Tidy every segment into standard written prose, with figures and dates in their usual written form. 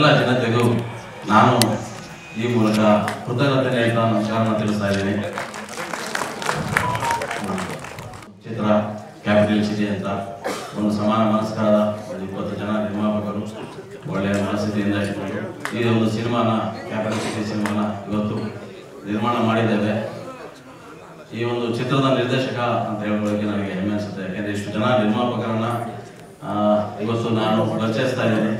ಎಲ್ಲ ಜನತೆಗೂ ನಾನು ಈ ಮೂಲಕ ಕೃತಜ್ಞತೆ ಹೇಳ್ತಾ ನಮಸ್ಕಾರವನ್ನು ತಿಳಿಸ್ತಾ ಇದ್ದೀನಿ. ಚಿತ್ರ ಕ್ಯಾಪಿಟಲ್ ಸಿಟಿ ಅಂತ ಒಂದು ಸಮಾನ ಮನಸ್ಕಾರದ 20 ಜನ ನಿರ್ಮಾಪಕರು ಒಳ್ಳೆಯ ಮನಸ್ಥಿತಿಯಿಂದ ಇಟ್ಕೊಂಡು ಈ ಒಂದು ಸಿನಿಮಾನ ಕ್ಯಾಪಿಟಲ್ ಸಿಟಿ ಸಿನಿಮಾನ ಇವತ್ತು ನಿರ್ಮಾಣ ಮಾಡಿದ್ದೇವೆ. ಈ ಒಂದು ಚಿತ್ರದ ನಿರ್ದೇಶಕ ಅಂತ ಹೇಳ್ಕೊಳ್ಳೋಕೆ ನನಗೆ ಹೆಮ್ಮೆ ಅನಿಸುತ್ತೆ. ಯಾಕೆಂದರೆ ಇಷ್ಟು ಜನ ನಿರ್ಮಾಪಕರನ್ನ ಇವತ್ತು ನಾನು ಪರಿಚಯಿಸ್ತಾ ಇದ್ದೀನಿ.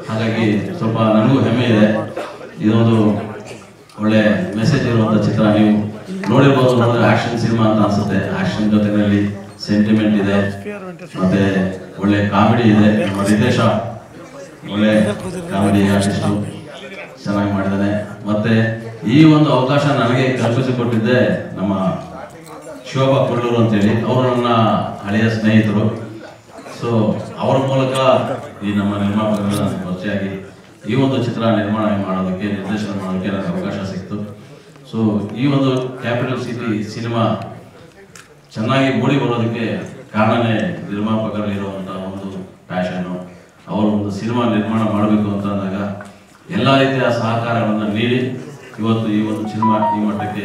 ಹಾಗಾಗಿ ಸ್ವಲ್ಪ ನನಗೂ ಹೆಮ್ಮೆ ಇದೆ. ಇದೊಂದು ಒಳ್ಳೆ ಮೆಸೇಜ್ ಇರುವಂಥ ಚಿತ್ರ. ನೀವು ನೋಡಿರ್ಬೋದು, ನೋಡಿದ್ರೆ ಆಕ್ಷನ್ ಸಿನಿಮಾ ಅಂತ ಅನ್ಸುತ್ತೆ. ಆಕ್ಷನ್ ಜೊತೆಯಲ್ಲಿ ಸೆಂಟಿಮೆಂಟ್ ಇದೆ, ಮತ್ತೆ ಒಳ್ಳೆ ಕಾಮಿಡಿ ಇದೆ. ನಮ್ಮ ರಿತೇಶ ಒಳ್ಳೆ ಕಾಮಿಡಿ ಆರ್ಟಿಸ್ಟು, ಚೆನ್ನಾಗಿ ಮಾಡಿದ್ದಾನೆ. ಮತ್ತೆ ಈ ಒಂದು ಅವಕಾಶ ನನಗೆ ಕಲ್ಪಿಸಿಕೊಟ್ಟಿದ್ದೆ ನಮ್ಮ ಶಿವಪ್ಪ ಕೊಲ್ಲೂರು ಅಂತೇಳಿ. ಅವರು ನನ್ನ ಹಳೆಯ ಸ್ನೇಹಿತರು. ಸೊ ಅವರ ಮೂಲಕ ಈ ನಮ್ಮ ನಿರ್ಮಾಪಕರ ಪರಿಚಯವಾಗಿ ಈ ಒಂದು ಚಿತ್ರ ನಿರ್ಮಾಣ ಮಾಡೋದಕ್ಕೆ, ನಿರ್ದೇಶನ ಮಾಡೋದಕ್ಕೆ ನನಗೆ ಅವಕಾಶ ಸಿಕ್ತು. ಸೊ ಈ ಒಂದು ಕ್ಯಾಪಿಟಲ್ ಸಿಟಿ ಸಿನಿಮಾ ಚೆನ್ನಾಗಿ ಮೂಡಿ ಬರೋದಕ್ಕೆ ಕಾರಣನೇ ನಿರ್ಮಾಪಕರಲ್ಲಿರುವಂಥ ಒಂದು ಪ್ಯಾಷನ್ನು. ಅವರು ಒಂದು ಸಿನಿಮಾ ನಿರ್ಮಾಣ ಮಾಡಬೇಕು ಅಂತ ಅಂದಾಗ ಎಲ್ಲ ರೀತಿಯ ಸಹಕಾರವನ್ನು ನೀಡಿ ಇವತ್ತು ಈ ಒಂದು ಸಿನಿಮಾ ಈ ಮಟ್ಟಕ್ಕೆ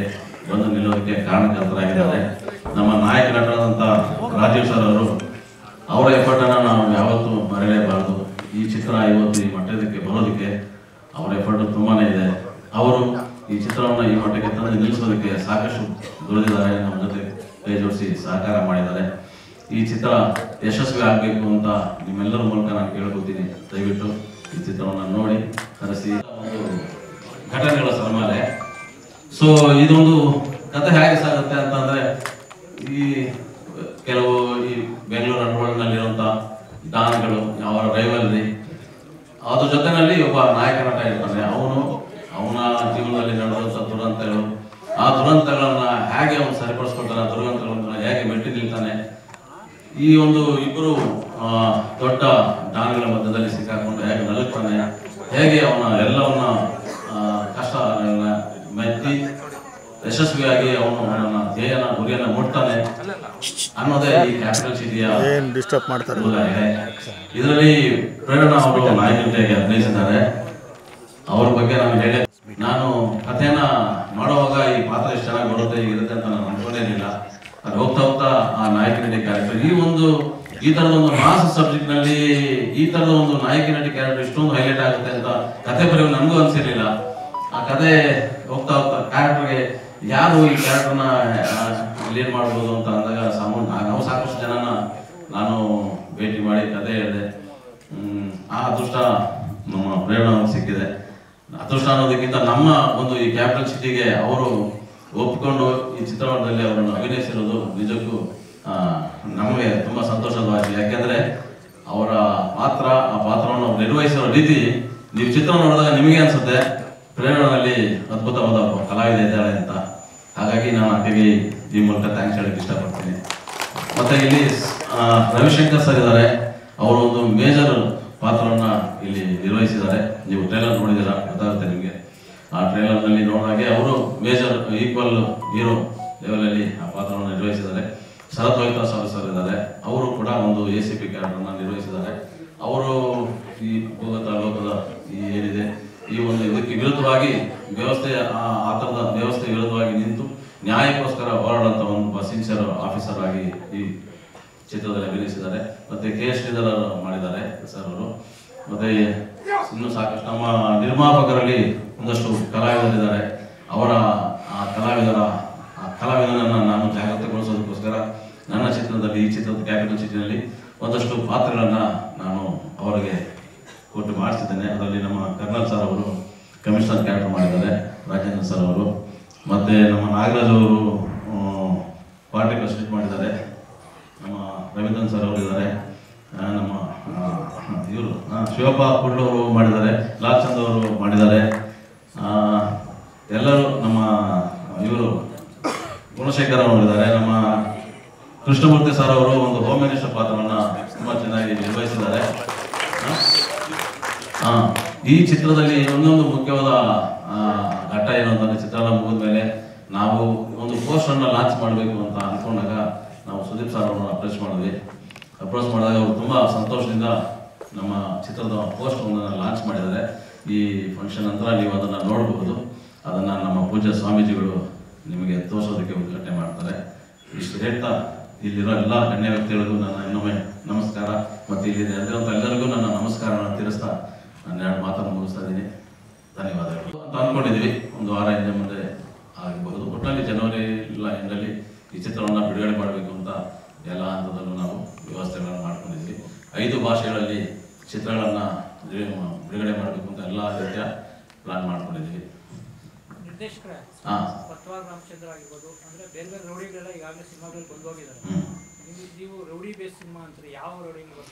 ಬಂದು ನಿಲ್ಲೋದಕ್ಕೆ ಕಾರಣಕರ್ತರಾಗಿದ್ದಾರೆ. ನಮ್ಮ ನಾಯಕ ನಟರಾದಂಥ ರಾಜೀವ್ ಸರ್ ಅವರು, ಅವರ ಎಫರ್ಟನ್ನು ನಾವು ಯಾವತ್ತೂ ಮರೆಯಲೇಬಾರದು. ಈ ಚಿತ್ರ ಇವತ್ತು ಈ ಮಟ್ಟಕ್ಕೆ ಬರೋದಕ್ಕೆ ಅವರ ಎಫರ್ಟ್ ತುಂಬಾ ಇದೆ. ಅವರು ಈ ಚಿತ್ರವನ್ನು ಈ ಮಟ್ಟಕ್ಕೆ ತಂದು ನಿಲ್ಲಿಸೋದಕ್ಕೆ ಸಾಕಷ್ಟು ದುಡಿದಿದ್ದಾರೆ, ನಮ್ಮ ಜೊತೆ ಕೈ ಜೋಡಿಸಿ ಸಹಕಾರ ಮಾಡಿದ್ದಾರೆ. ಈ ಚಿತ್ರ ಯಶಸ್ವಿ ಆಗಬೇಕು ಅಂತ ನಿಮ್ಮೆಲ್ಲರ ಮೂಲಕ ನಾನು ಕೇಳ್ಕೊತೀನಿ. ದಯವಿಟ್ಟು ಈ ಚಿತ್ರವನ್ನು ನೋಡಿ ಕರೆಸಿ. ಒಂದು ಘಟನೆಗಳ ಸರಮಾಲೆ. ಸೊ ಇದೊಂದು ಕಥೆ ಹೇಗೆ ಸಾಗುತ್ತೆ ಅಂತಂದ್ರೆ, ಈ ಕೆಲವು ಈ ಬೆಂಗಳೂರು ಅಂಡರ್ವರ್ಲ್ಡ್ನಲ್ಲಿರುವಂಥ ಡಾನ್ಗಳು, ಅವರ ರೈವಲ್ರಿ, ಅದ್ರ ಜೊತೆಯಲ್ಲಿ ಒಬ್ಬ ನಾಯಕ ನಟ ಇರ್ತಾನೆ. ಅವನ ಜೀವನದಲ್ಲಿ ನಡೆದಂಥ ದುರಂತಗಳು, ಆ ದುರಂತಗಳನ್ನ ಹೇಗೆ ಅವನು ಸರಿಪಡಿಸ್ಕೊಳ್ತಾನೆ, ದುರಂತಗಳನ್ನ ಹೇಗೆ ಮೆಟ್ಟಿ ನಿಲ್ತಾನೆ. ಈ ಒಂದು ಇಬ್ಬರು ದೊಡ್ಡ ಡಾನ್ಗಳ ಮಧ್ಯದಲ್ಲಿ ಸಿಕ್ಕಾಕೊಂಡು ಹೇಗೆ ನಲುಗ್ತಾನೆ, ಹೇಗೆ ಅವನ ಎಲ್ಲವನ್ನ ಕಷ್ಟಗಳನ್ನ ಮೆತ್ತಿ ಯಶಸ್ವಿಯಾಗಿ ಅವನ ಧ್ಯೇಯನ ಗುರಿಯನ್ನ ಮುಟ್ತಾನೆ ಅನ್ನೋದೇ ಈ ಕ್ಯಾಪಿಟಲ್ ಸಿಟಿಯ ಡಿಸ್ಟರ್ಬ್ ಮಾಡ್ತಾರೆ. ಇದರಲ್ಲಿ ಪ್ರೇರಣಾ ಅವರು ನಾಯಕನಿಗೆ ಅಭಿನಯಿಸಿದ್ದಾರೆ. ಅವ್ರ ಬಗ್ಗೆ ನಾನು ಹೇಳಿ, ನಾನು ಕಥೆಯನ್ನ ಮಾಡುವಾಗ ಈ ಪಾತ್ರ ಎಷ್ಟು ಚೆನ್ನಾಗಿ ಬರುತ್ತೆ ಇರುತ್ತೆ ಅಂತ ನಾನು ಅನ್ಕೊಂಡೇನಿಲ್ಲ. ಅದು ಹೋಗ್ತಾ ಹೋಗ್ತಾ ಆ ನಾಯಕ ನಟಿ ಕ್ಯಾರೆಕ್ಟರ್, ಈ ತರದ ಒಂದು ಮಾಸ್ ಸಬ್ಜೆಕ್ಟ್ ನಲ್ಲಿ ಈ ತರದ ಒಂದು ನಾಯಕ ನಟಿ ಕ್ಯಾರೆಕ್ಟರ್ ಇಷ್ಟೊಂದು ಹೈಲೈಟ್ ಆಗುತ್ತೆ ಅಂತ ಕಥೆ ಬರೆಯುವ ನನಗೂ ಅನ್ಸಿರ್ಲಿಲ್ಲ. ಆ ಕಥೆ ಹೋಗ್ತಾ ಹೋಗ್ತಾ ಕ್ಯಾರೆಕ್ಟರ್ಗೆ ಯಾರು ಈ ಕ್ಯಾರೆಕ್ಟರ್ನ ಲೀಡ್ ಮಾಡ್ಬೋದು ಅಂತ ಅಂದಾಗ ನಾವು ಸಾಕಷ್ಟು ಜನನ ನಾನು ಭೇಟಿ ಮಾಡಿ ಕಥೆ ಹೇಳಿದೆ. ಆ ಅದೃಷ್ಟ ನಮ್ಮ ಪ್ರೇರಣಾ ಸಿಕ್ಕಿದೆ. ಅದೃಷ್ಟ ಅನ್ನೋದಕ್ಕಿಂತ ನಮ್ಮ ಒಂದು ಈ ಕ್ಯಾಪಿಟಲ್ ಸಿಟಿಗೆ ಅವರು ಒಪ್ಪಿಕೊಂಡು ಈ ಚಿತ್ರದಲ್ಲಿ ಅವರನ್ನು ಅಭಿನಯಿಸಿರೋದು ನಿಜಕ್ಕೂ ನಮಗೆ ತುಂಬಾ ಸಂತೋಷವಾಗಿದೆ. ಯಾಕೆಂದ್ರೆ ಅವರ ಪಾತ್ರ, ಆ ಪಾತ್ರವನ್ನು ನಿರ್ವಹಿಸಿರೋ ರೀತಿ ನೀವು ಚಿತ್ರ ನೋಡಿದಾಗ ನಿಮಗೆ ಅನ್ಸುತ್ತೆ ಪ್ರೇರಣೆಯಲ್ಲಿ ಅದ್ಭುತವಾದ ಕಲಾವಿದೆ ಇದ್ದಾಳೆ ಅಂತ. ಹಾಗಾಗಿ ನಾನು ಆಕೆಗೆ ಈ ಮೂಲಕ ಥ್ಯಾಂಕ್ಸ್ ಹೇಳಕ್ಕೆ ಇಷ್ಟಪಡ್ತೀನಿ. ಮತ್ತೆ ಇಲ್ಲಿ ರವಿಶಂಕರ್ ಸರ್ ಇದ್ದಾರೆ. ಅವರು ಒಂದು ಮೇಜರ್ ಪಾತ್ರವನ್ನ ಇಲ್ಲಿ ನಿರ್ವಹಿಸಿದ್ದಾರೆ. ನೀವು ಟ್ರೈಲರ್ ನೋಡಿದ್ದೀರಾ, ಗೊತ್ತಾಗುತ್ತೆ ನಿಮಗೆ. ಆ ಟ್ರೈಲರ್ನಲ್ಲಿ ನೋಡಿದಾಗೆ ಅವರು ಮೇಜರ್ ಈಕ್ವಲ್ ಹೀರೋ ಲೆವೆಲಲ್ಲಿ ಆ ಪಾತ್ರವನ್ನು ನಿರ್ವಹಿಸಿದ್ದಾರೆ. ಶರತ್ ವೈತಾ ಸರ್ ಇದ್ದಾರೆ. ಅವರು ಕೂಡ ಒಂದು ACP ಕ್ಯಾರೆಕ್ಟರ್ನ ನಿರ್ವಹಿಸಿದ್ದಾರೆ. ಅವರು ಈ ಭೂಗತ ಲೋಕದ ಈ ಏನಿದೆ ಈ ಒಂದು ಇದಕ್ಕೆ ವಿರುದ್ಧವಾಗಿ ಆ ಥರದ ವ್ಯವಸ್ಥೆ ವಿರುದ್ಧವಾಗಿ ನಿಂತು ನ್ಯಾಯಕ್ಕೋಸ್ಕರ ಹೋರಾಡುವಂಥ ಒಂದು ಸಿನ್ಸಿಯರ್ ಆಫೀಸರ್ ಆಗಿ ಈ ಚಿತ್ರದಲ್ಲಿ ಅಭಿನಯಿಸಿದ್ದಾರೆ. ಮತ್ತೆ KS ಶ್ರೀಧರ್ ಮಾಡಿದ್ದಾರೆ ಸರ್ ಅವರು. ಮತ್ತೆ ಇನ್ನೂ ಸಾಕಷ್ಟು ನಮ್ಮ ನಿರ್ಮಾಪಕರಲ್ಲಿ ಒಂದಷ್ಟು ಕಲಾವಿದರಿದ್ದಾರೆ. ಅವರ ಆ ಕಲಾವಿದನನ್ನು ನಾನು ಜಾಗೃತಿಗೊಳಿಸೋದಕ್ಕೋಸ್ಕರ ನನ್ನ ಚಿತ್ರದಲ್ಲಿ, ಈ ಚಿತ್ರದ ಕ್ಯಾಪಿಟಲ್ ಸಿಟಿನಲ್ಲಿ ಒಂದಷ್ಟು ಪಾತ್ರಗಳನ್ನು ನಾನು ಅವರಿಗೆ ಕೊಟ್ಟು ಮಾಡಿಸಿದ್ದೇನೆ. ಅದರಲ್ಲಿ ನಮ್ಮ ಕರ್ನಲ್ ಸರ್ ಅವರು ಕಮಿಷನರ್ ಕ್ಯಾರೆಕ್ಟರ್ ಮಾಡಿದ್ದಾರೆ, ರಾಜೇಂದ್ರ ಸರ್ ಅವರು. ಮತ್ತು ನಮ್ಮ ನಾಗರಾಜ್ ಅವರು ಪಾರ್ಟಿ ಪ್ರೆಸಿಡೆಂಟ್ ಮಾಡಿದ್ದಾರೆ. ನಮ್ಮ ರವೀಂದ್ರನ್ ಸರ್ ಅವರು ಇದ್ದಾರೆ. ನಮ್ಮ ಇವರು ಶಿವಪ್ಪ ಕುಡ್ಲವರು ಮಾಡಿದ್ದಾರೆ. ಲಾಲ್ ಚಂದ್ ಅವರು ಮಾಡಿದ್ದಾರೆ. ಎಲ್ಲರೂ ನಮ್ಮ ಇವರು ಗುಣಶೇಖರ್ ಅವರು ಇದ್ದಾರೆ. ನಮ್ಮ ಕೃಷ್ಣಮೂರ್ತಿ ಸರ್ ಅವರು ಒಂದು ಹೋಮ್ ಮಿನಿಸ್ಟರ್ ಪಾತ್ರವನ್ನು ತುಂಬ ಚೆನ್ನಾಗಿ ನಿರ್ವಹಿಸಿದ್ದಾರೆ. ಈ ಚಿತ್ರದಲ್ಲಿ ಇನ್ನೊಂದು ಮುಖ್ಯವಾದ ಘಟ್ಟ ಏನು ಅಂತಂದ್ರೆ, ಚಿತ್ರಣ ಮುಗಿದ ಮೇಲೆ ನಾವು ಒಂದು ಪೋಸ್ಟರ್ನ ಲಾಂಚ್ ಮಾಡಬೇಕು ಅಂತ ಅಂದ್ಕೊಂಡಾಗ ನಾವು ಸುದೀಪ್ ಸರ್ ಅವ್ರನ್ನ ಅಪ್ರೋಚ್ ಮಾಡಿದಾಗ ಅವರು ತುಂಬ ಸಂತೋಷದಿಂದ ನಮ್ಮ ಚಿತ್ರದ ಪೋಸ್ಟ್ ಒಂದನ್ನು ಲಾಂಚ್ ಮಾಡಿದ್ದಾರೆ. ಈ ಫಂಕ್ಷನ್ ನಂತರ ನೀವು ಅದನ್ನು ನೋಡಬಹುದು. ಅದನ್ನು ನಮ್ಮ ಪೂಜ್ಯ ಸ್ವಾಮೀಜಿಗಳು ನಿಮಗೆ ತೋರಿಸೋದಕ್ಕೆ ಉದ್ಘಾಟನೆ ಮಾಡ್ತಾರೆ. ಇಷ್ಟು ಹೇಳ್ತಾ ಇಲ್ಲಿರೋ ಎಲ್ಲ ಗಣ್ಯ ವ್ಯಕ್ತಿಗಳಿಗೂ ನನ್ನ ಇನ್ನೊಮ್ಮೆ ನಮಸ್ಕಾರ, ಮತ್ತು ಇಲ್ಲಿ ನೆರೆದಿರುವಂಥ ಎಲ್ಲರಿಗೂ ನನ್ನ ನಮಸ್ಕಾರವನ್ನು ತಿಳಿಸ್ತಾ ನಾನು 2 ಮಾತನ್ನು ಮುಗಿಸ್ತಾ ಇದ್ದೀನಿ. ಧನ್ಯವಾದಗಳು ಅಂತ ಅಂದ್ಕೊಂಡಿದ್ದೀವಿ. ಒಂದು ವಾರ ಹಿಂದೆ ಮುಂದೆ ಆಗಬಹುದು. ಒಟ್ಟಿನಲ್ಲಿ ಜನವರಿ ಇಲ್ಲ ಎಂಡಲ್ಲಿ ಈ ಚಿತ್ರವನ್ನು ಬಿಡುಗಡೆ ಮಾಡಬೇಕು ಅಂತ ಎಲ್ಲ ಹಂತದಲ್ಲೂ ನಾವು ವ್ಯವಸ್ಥೆಗಳನ್ನು ಮಾಡ್ಕೊಂಡಿದ್ವಿ. 5 ಭಾಷೆಗಳಲ್ಲಿ ಚಿತ್ರಗಳನ್ನು ಬಿಡುಗಡೆ ಮಾಡಬೇಕು ಅಂತ ಎಲ್ಲ ರೀತಿಯ ಪ್ಲಾನ್ ಮಾಡ್ಕೊಂಡಿದ್ವಿ. ಪತ್ವಾರ್ ರಾಮಚಂದ್ರ ಆಗಿರ್ಬೋದು, ಅಂದ್ರೆ ಬೇರೆ ಬೇರೆ ರೌಡಿಗಳೆಲ್ಲ ಈಗಾಗಲೇ ಸಿನಿಮಾಗಳಲ್ಲಿ ಬಂದು ಹೋಗಿದ್ದಾರೆ. ನೀವು ರೌಡಿ ಬೇಸ್ ಸಿನಿಮಾ ಅಂತಾರೆ, ಯಾವ ರೌಡಿ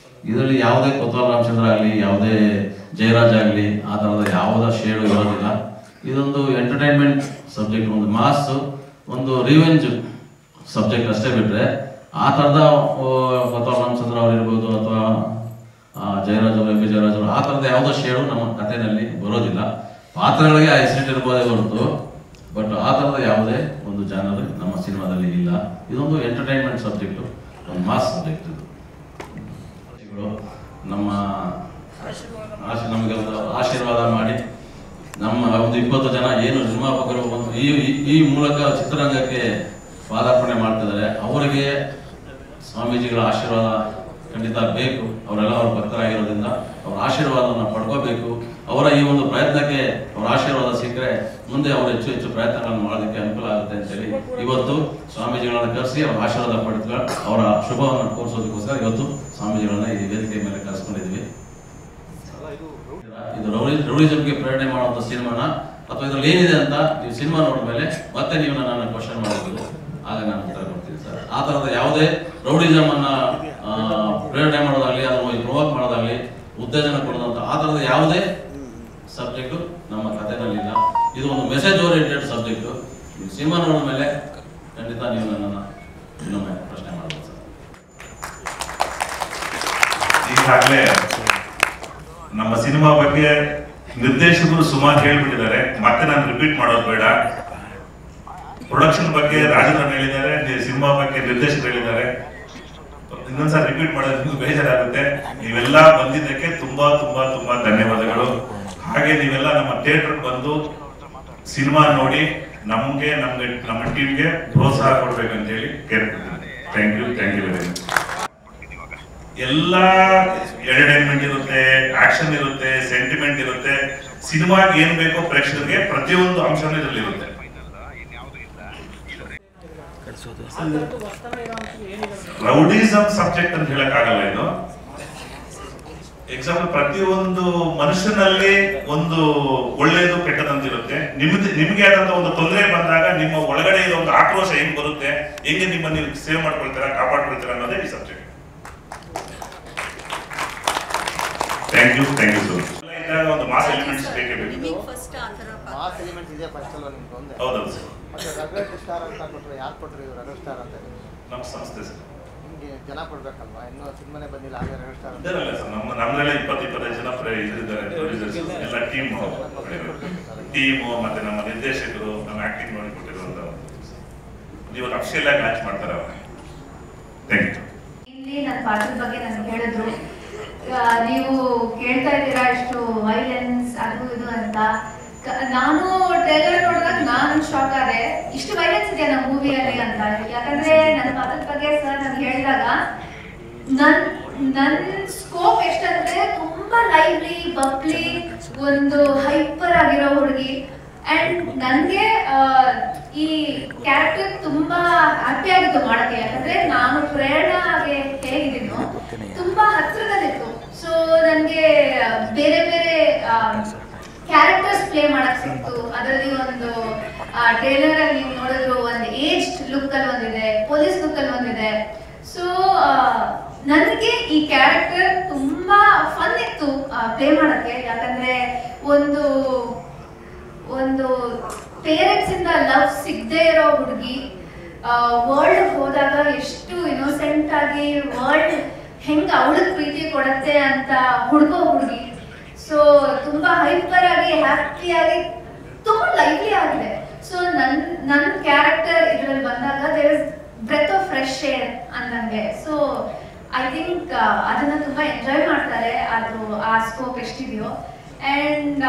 ಇದರಲ್ಲಿ ಯಾವುದೇ ಪತ್ವಾರ್ ರಾಮಚಂದ್ರ ಆಗಲಿ, ಯಾವುದೇ ಜಯರಾಜ್ ಆಗಲಿ, ಆ ಥರದ ಯಾವುದೇ ಶೇಡು ಇರೋದಿಲ್ಲ. ಇದೊಂದು ಎಂಟರ್ಟೈನ್ಮೆಂಟ್ ಸಬ್ಜೆಕ್ಟ್, ಒಂದು ಮಾಸ್, ಒಂದು ರಿವೆಂಜ್ ಸಬ್ಜೆಕ್ಟ್ ಅಷ್ಟೇ ಬಿಟ್ಟರೆ ಆ ಥರದ ಪತ್ವಾರ್ ರಾಮಚಂದ್ರ ಅವರು ಇರ್ಬೋದು ಅಥವಾ ಜಯರಾಜ್ ಅವರು, ಎಂ ಬಿ ಜಯರಾಜ್ ಅವರು, ಆ ಥರದ ಯಾವುದೋ ಶೇಡು ನಮ್ಮ ಕಥೆಯಲ್ಲಿ ಬರೋದಿಲ್ಲ. ಪಾತ್ರಗಳಿಗೆ ಆ ಹೆಸರಿಟ್ಟಿರ್ಬೋದೇ ಹೊರತು ಬಟ್ ಆ ಥರದ ಯಾವುದೇ ಒಂದು ಜಾನರ್ ನಮ್ಮ ಸಿನಿಮಾದಲ್ಲಿ ಇಲ್ಲ. ಇದೊಂದು ಎಂಟರ್ಟೈನ್ಮೆಂಟ್ ಸಬ್ಜೆಕ್ಟು, ಒಂದು ಮಾಸ್ ಸಬ್ಜೆಕ್ಟ್. ಇದು ನಮ್ಮ ನಮಗೆ ಒಂದು ಆಶೀರ್ವಾದ ಮಾಡಿ ನಮ್ಮ ಒಂದು 20 ಜನ ಏನು ನಿರ್ಮಾಪಕರು ಒಂದು ಈ ಮೂಲಕ ಚಿತ್ರರಂಗಕ್ಕೆ ಪಾದಾರ್ಪಣೆ ಮಾಡ್ತಿದ್ದಾರೆ, ಅವರಿಗೆ ಸ್ವಾಮೀಜಿಗಳ ಆಶೀರ್ವಾದ ಖಂಡಿತ ಬೇಕು. ಅವರೆಲ್ಲ ಅವ್ರ ಭಕ್ತರಾಗಿರೋದ್ರಿಂದ ಅವರ ಆಶೀರ್ವಾದವನ್ನು ಪಡ್ಕೋಬೇಕು. ಅವರ ಈ ಒಂದು ಪ್ರಯತ್ನಕ್ಕೆ ಅವರ ಆಶೀರ್ವಾದ ಸಿಕ್ಕರೆ ಮುಂದೆ ಅವರು ಹೆಚ್ಚು ಹೆಚ್ಚು ಪ್ರಯತ್ನಗಳನ್ನು ಮಾಡೋದಕ್ಕೆ ಅನುಕೂಲ ಆಗುತ್ತೆ ಅಂತೇಳಿ ಇವತ್ತು ಸ್ವಾಮೀಜಿಗಳನ್ನು ಕರೆಸಿ ಅವರ ಆಶೀರ್ವಾದ ಪಡೆದುಕೊಂಡು ಅವರ ಶುಭವನ್ನು ಕೋರಿಸೋದಕ್ಕೋಸ್ಕರ ಇವತ್ತು ಸ್ವಾಮೀಜಿಗಳನ್ನ ಈ ವೇದಿಕೆ ಮೇಲೆ ಕರೆಸ್ಕೊಂಡಿದ್ವಿ. ಇದು ರೌಡಿಸಮ್ಗೆ ಪ್ರೇರಣೆ ಮಾಡುವಂಥ ಸಿನಿಮಾನ ಅಥವಾ ಇದ್ರಲ್ಲಿ ಏನಿದೆ ಅಂತ ನೀವು ಸಿನಿಮಾ ನೋಡಿದ ಮೇಲೆ ಮತ್ತೆ ನೀವು ನನ್ನ ಕ್ವಶನ್ ಮಾಡಬಹುದು, ಆಗ ನಾನು ಉತ್ತರ ಕೊಡ್ತೀನಿ ಸರ್. ಆ ಥರದ ಯಾವುದೇ ರೌಡಿಸಮ್ ಅನ್ನ ಪ್ರೇರಣೆ ಮಾಡೋದಾಗ್ಲಿ, ಅದನ್ನು ಪ್ರೊವೋಕ್ ಮಾಡೋದಾಗ್ಲಿ, ಉತ್ತೇಜನ ಕೊಡೋದಂತ ಆ ಥರದ ಯಾವುದೇ ಸಬ್ಜೆಕ್ಟು ನಮ್ಮ ಕಥೆನಲ್ಲಿಲ್ಲ. ಇದು ಒಂದು ಮೆಸೇಜ್ ಓರಿಯೆಂಟೆಡ್ ಸಬ್ಜೆಕ್ಟು. ನೀವು ಸಿನಿಮಾ ನೋಡಿದ ಮೇಲೆ ಖಂಡಿತ ನೀವು ನನ್ನನ್ನು ಇನ್ನೊಮ್ಮೆ ಪ್ರಶ್ನೆ ಮಾಡ್ಬೋದು ಸರ್. ಈಗಾಗಲೇ ನಮ್ಮ ಸಿನಿಮಾ ಬಗ್ಗೆ ನಿರ್ದೇಶಕರು ಸುಮಾರು ಹೇಳ್ಬಿಟ್ಟಿದ್ದಾರೆ, ಮತ್ತೆ ನಾನು ರಿಪೀಟ್ ಮಾಡೋದು ಬೇಡ. ಪ್ರೊಡಕ್ಷನ್ ಬಗ್ಗೆ ರಾಜಧನ್ ಹೇಳಿದ್ದಾರೆ, ಸಿನಿಮಾ ಬಗ್ಗೆ ನಿರ್ದೇಶಕರು ಹೇಳಿದ್ದಾರೆ. ಇನ್ನೊಂದ್ಸಲ ರಿಪೀಟ್ ಮಾಡೋದು ನಿಮ್ಗೆ ಬೇಜಾರಾಗುತ್ತೆ. ನೀವೆಲ್ಲ ಬಂದಿದ್ದಕ್ಕೆ ತುಂಬಾ ತುಂಬಾ ತುಂಬಾ ಧನ್ಯವಾದಗಳು. ಹಾಗೆ ನೀವೆಲ್ಲ ನಮ್ಮ ಥಿಯೇಟರ್ ಬಂದು ಸಿನಿಮಾ ನೋಡಿ ನಮ್ಗೆ ನಮ್ಮ ಟೀಮ್ಗೆ ಪ್ರೋತ್ಸಾಹ ಕೊಡ್ಬೇಕಂತ ಹೇಳಿ ಕೇಳ್ಕೊಳ್ತೀನಿ. Thank you very much. ಎಲ್ಲ ಎಂಟರ್ಟೈನ್ಮೆಂಟ್ ಇರುತ್ತೆ, ಆಕ್ಷನ್ ಇರುತ್ತೆ, ಸೆಂಟಿಮೆಂಟ್ ಇರುತ್ತೆ. ಸಿನಿಮಾಗೆ ಏನ್ ಬೇಕೋ ಪ್ರೇಕ್ಷಕರಿಗೆ ಪ್ರತಿಯೊಂದು ಅಂಶನೂ ಇದರಲ್ಲಿ ಇರುತ್ತೆ. ರೌಡಿಸಮ್ ಸಬ್ಜೆಕ್ಟ್ ಅಂತ ಹೇಳಕ್ ಆಗಲ್ಲ. ಇದು ಎಕ್ಸಾಂಪಲ್ ಪ್ರತಿಯೊಂದು ಮನುಷ್ಯನಲ್ಲಿ ಒಂದು ಒಳ್ಳೆಯದು ಕೆಟ್ಟದಂತ ಇರುತ್ತೆ. ನಿಮ್ಗೆ ಆದಂತ ಒಂದು ತೊಂದರೆ ಬಂದಾಗ ನಿಮ್ಮ ಒಳಗಡೆ ಇರೋ ಒಂದು ಆಕ್ರೋಶ ಹೆಂಗ್ ಬರುತ್ತೆ, ಹೆಂಗೆ ನಿಮ್ಮನ್ನ ನೀವು ಸೇವ್ ಮಾಡ್ಕೊಳ್ತೀರಾ, ಕಾಪಾಡ್ಕೊಳ್ತೀರಾ ಅನ್ನೋದೇ ಈ subject. Thank you so much. ಇದ್ದಾಗ ಒಂದು ಮಾಸ್ ಎಲಿಮೆಂಟ್ಸ್ ಬೇಕೇ ಬೇಕು. ಮಾಸ್ ಎಲಿಮೆಂಟ್ಸ್ ಇದೆ ಫಸ್ಟ್ ಅಲ್ಲ ನಿಮ್ಗೆ ಒಂದು. ಹೌದೌದು ಸರ್. ಮತ್ತೆ ರಗಡ್ ಸ್ಟಾರ್ ಅಂತ ಕೊಟ್ಟರು, ಯಾರು ಕೊಟ್ಟರು ಇದು ರಗಡ್ ಸ್ಟಾರ್ ಅಂತ? ನಮ್ಮ ಸಂಸ್ಥೆ ಸರ್. ನಿಮಗೆ ಜನ ಕೊಡ್ಬೇಕಲ್ವಾ? ಇನ್ನೂ ಸಿನಿಮಾನೇ ಬಂದಿಲ್ಲ, ಹಾಗೆ ರಗಡ್ ಸ್ಟಾರ್ ಅಂತ ಇದಾರಲ್ಲ ಸರ್. ನಮ್ಮದ್ರಲ್ಲೇ 20-25 ಜನ ಇದ್ದಾರೆ ಪ್ರೊಡ್ಯೂಸರ್ಸ್, ಎಲ್ಲ ಟೀಮು ಮತ್ತೆ ನಮ್ಮ ನಿರ್ದೇಶಕರು ನಮ್ಮ ಆಕ್ಟಿಂಗ್ ನೋಡಿ ಕೊಟ್ಟಿರುವಂತ ನೀವು ಅಫಿಷಿಯಲ್ ಆಗಿ ಲಾಂಚ್ ಮಾಡ್ತಾರೆ ಅವ್ರು. Thank you. ಇಲ್ಲಿ ನನ್ನ ಪಾತ್ರದ ಬಗ್ಗೆ ನನಗೆ ಹೇಳಿದ್ರು, ನೀವು ಕೇಳ್ತಾ ಇದ್ದೀರಾ ಇಷ್ಟು ವೈಲೆನ್ಸ್ ಅದು ಇದು ಅಂತ. ನಾನು ಟ್ರೇಲರ್ ನೋಡಿದಾಗ ನಾನು ಶಾಕ್ ಆದೆ, ಇಷ್ಟು ವೈಲೆನ್ಸ್ ಇದೆಯಾ ನಮ್ಮ ಮೂವಿಯಲ್ಲಿ ಅಂತ. ಯಾಕಂದ್ರೆ ನನ್ನ ಪಾತ್ರದ ಬಗ್ಗೆ ಸರ್ ನನಗೆ ಹೇಳಿದಾಗ ನನ್ನ ಸ್ಕೋಪ್ ಎಷ್ಟಂದ್ರೆ ತುಂಬಾ ಲೈವ್ಲಿ, ಬಬ್ಲಿ, ಒಂದು ಹೈಪರ್ ಆಗಿರೋ ಹುಡುಗಿ. ಅಂಡ್ ನನಗೆ ಈ ಕ್ಯಾರೆಕ್ಟರ್ ತುಂಬಾ ಹ್ಯಾಪಿ ಆಗಿತ್ತು ಮಾಡಕ್ಕೆ. ಯಾಕಂದ್ರೆ ನಾನು ಪ್ರೇರಣಾಗೆ ಹೇಗಿದ್ದೀನೋ ತುಂಬಾ ಹತ್ರದಲ್ಲಿತ್ತು. ಸೊ ನನಗೆ ಬೇರೆ ಬೇರೆ ಕ್ಯಾರೆಕ್ಟರ್ಸ್ ಪ್ಲೇ ಮಾಡಕ್ ಸಿಕ್ತು. ಅದರಲ್ಲಿ ಒಂದು ಟ್ರೇಲರ್ ಅಲ್ಲಿ ನೀವು ನೋಡಿದ್ರು ಒಂದು ಏಜ್ಡ್ ಲುಕ್ ಅಲ್ಲಿ ಒಂದಿದೆ, ಪೊಲೀಸ್ ಲುಕ್ ಅಲ್ಲಿ ಒಂದಿದೆ. ಸೊ ನನಗೆ ಈ ಕ್ಯಾರೆಕ್ಟರ್ ತುಂಬಾ ಫನ್ ಇತ್ತು ಪ್ಲೇ ಮಾಡಕ್ಕೆ. ಯಾಕಂದ್ರೆ ಒಂದು ಪೇರೆಂಟ್ಸ್ ಇಂದ ಲವ್ ಸಿಗದೆ ಇರೋ ಹುಡುಗಿ ವರ್ಲ್ಡ್ ಹೋದಾಗ ಎಷ್ಟು ಇನ್ನೋಸೆಂಟ್ ಆಗಿ ವರ್ಲ್ಡ್ ಹೆಂಗ್ ಅವಳಿಗೆ ಪ್ರೀತಿ ಕೊಡತ್ತೆ ಅಂತ ಹುಡುಗೋ ಹುಡುಗಿ. ಸೊ ತುಂಬಾ ಹೈಪರ್ ಆಗಿ, ಹ್ಯಾಪಿ ಆಗಿ, ತುಂಬಾ ಲೈವ್ಲಿ ಆಗಿದೆ. ಸೊ ನನ್ನ ಕ್ಯಾರೆಕ್ಟರ್ ಇದ್ರಲ್ಲಿ ಬಂದಾಗ there is breath of fresh air ಅಂದಂಗೆ. ಸೊ ಐ ಥಿಂಕ್ ಅದನ್ನ ತುಂಬಾ ಎಂಜಾಯ್ ಮಾಡ್ತಾರೆ, ಅದು ಆ ಸ್ಕೋಪ್ ಎಷ್ಟಿದೆಯೋ. ಆ್ಯಂಡ್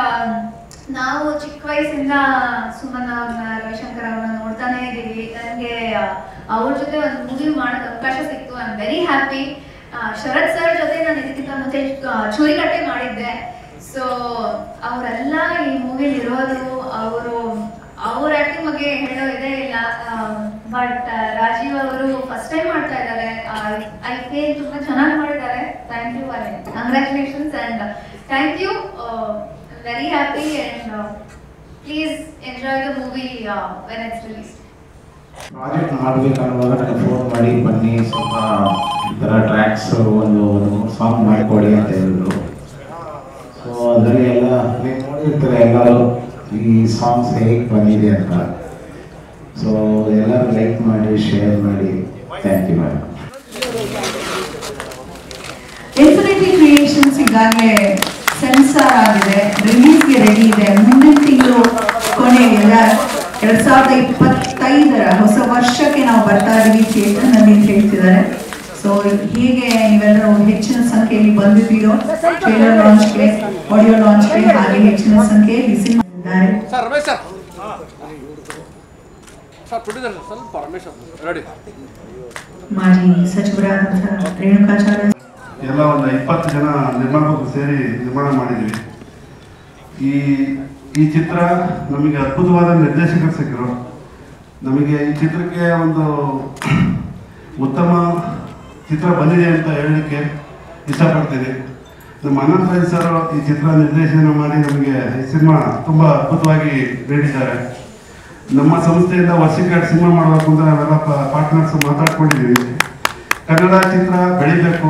ನಾವು ಚಿಕ್ಕ ವಯಸ್ಸಿಂದ ಸುಮನ್ ಅವ್ರನ್ನ, ರವಿಶಂಕರ್ ಅವ್ರನ್ನ ನೋಡ್ತಾನೆ ಇದ್ದೀವಿ. ನನಗೆ ಅವ್ರ ಜೊತೆ ಒಂದು ಮೂವಿ ಮಾಡೋದು ಅವಕಾಶ ಸಿಕ್ತು. I am very happy. Sharath sir ಜೊತೆ ನಾನು ಇದಕ್ಕಿಂತ ಮುಂಚೆ ಚೂರಿಕಟ್ಟೆ ಮಾಡಿದ್ದೆ. ಸೊ ಅವರೆಲ್ಲ ಈ ಮೂವಿಲಿ ಇರೋದು, ಅವ್ರ ಆಕ್ಟಿಂಗ್ ಬಗ್ಗೆ ಹೇಳೋ ಇದೇ ಇಲ್ಲ. ಬಟ್ ರಾಜೀವ್ ಅವರು ಫಸ್ಟ್ ಟೈಮ್ ಮಾಡ್ತಾ ಇದ್ದಾರೆ. ಐ ಫೀಲ್ ತುಂಬಾ ಚೆನ್ನಾಗಿ ಮಾಡಿದ್ದಾರೆ. Thank you, congratulations and thank you. Very happy and please enjoy the movie when it's released. Project ಮಾಡಬೇಕನ್ನುವಾಗ ನನಗೆ ಫೋನ್ ಮಾಡಿ ಬನ್ನಿ ಸ್ವಲ್ಪ ಈ ಥರ ಟ್ರ್ಯಾಕ್ಸ್ ಒಂದು 3 ಸಾಂಗ್ ಮಾಡಿಕೊಡಿ ಅಂತ ಹೇಳಿದ್ರು. ಸೊ ಅದರಲ್ಲಿ ಎಲ್ಲ ನೀವು ನೋಡಿರ್ತಾರೆ ಎಲ್ಲರೂ ಈ ಸಾಂಗ್ಸ್ ಹೇಗೆ ಬಂದಿದೆ ಅಂತ. ಸೊ ಎಲ್ಲರೂ ಲೈಕ್ ಮಾಡಿ, ಶೇರ್ ಮಾಡಿ. Thank you ma'am. Infinity Creations ಈಗಾಗಲೇ ಸೆನ್ಸಾರ್ ಆಗಿದೆ, ರಿಲೀಸ್ಗೆ ರೆಡಿ ಇದೆ. ಮುಂದಿನ ತಿಂಗಳು ಕೊನೆಗೆಲ್ಲ 2025 ಹೊಸ ವರ್ಷಕ್ಕೆ ನಾವು ಬರ್ತಾ ಇದ್ದೀವಿ ಥಿಯೇಟರ್ನಲ್ಲಿ ಅಂತ ಹೇಳ್ತಿದ್ದಾರೆ. ಸೊ ಹೀಗೆ ನೀವೆಲ್ಲರೂ ಹೆಚ್ಚಿನ ಸಂಖ್ಯೆಯಲ್ಲಿ ಬಂದಿದ್ದೀರೋ ಟ್ರೇಲರ್ ಲಾಂಚ್ಗೆ, ಆಡಿಯೋ ಲಾಂಚ್ಗೆ, ಹಾಗೆ ಹೆಚ್ಚಿನ ಸಂಖ್ಯೆಯಲ್ಲಿ ಸಿನಿಮಾ ಇದ್ದಾರೆ. Sir Ramesh sir sir producer ಸ್ವಲ್ಪ ರಮೇಶ್ ರೆಡಿ. ಮಾಜಿ ಸಚಿವರಾದಂತಹ ರೇಣುಕಾಚಾರ್ಯ ಎಲ್ಲ ಒಂದು 20 ಜನ ನಿರ್ಮಾಪಕರು ಸೇರಿ ನಿರ್ಮಾಣ ಮಾಡಿದ್ದೀವಿ. ಈ ಚಿತ್ರ ನಮಗೆ ಅದ್ಭುತವಾದ ನಿರ್ದೇಶಕರು ಸಿಕ್ಕರು. ನಮಗೆ ಈ ಚಿತ್ರಕ್ಕೆ ಒಂದು ಉತ್ತಮ ಚಿತ್ರ ಬಂದಿದೆ ಅಂತ ಹೇಳಲಿಕ್ಕೆ ಇಷ್ಟಪಡ್ತೀನಿ. ನಮ್ಮ ಅನಂತ್ ರೈ ಸರ್ ಈ ಚಿತ್ರ ನಿರ್ದೇಶನ ಮಾಡಿ ನಮಗೆ ಈ ಸಿನಿಮಾ ತುಂಬ ಅದ್ಭುತವಾಗಿ ನೀಡಿದ್ದಾರೆ. ನಮ್ಮ ಸಂಸ್ಥೆಯಿಂದ ವರ್ಷಕ್ಕೆ 2 ಸಿನಿಮಾ ಮಾಡಬೇಕು ಅಂತ ನಾವೆಲ್ಲ ಪಾರ್ಟ್ನರ್ಸ್ ಮಾತಾಡ್ಕೊಂಡಿದ್ದೀವಿ. ಕನ್ನಡ ಚಿತ್ರ ಬೆಳಿಬೇಕು.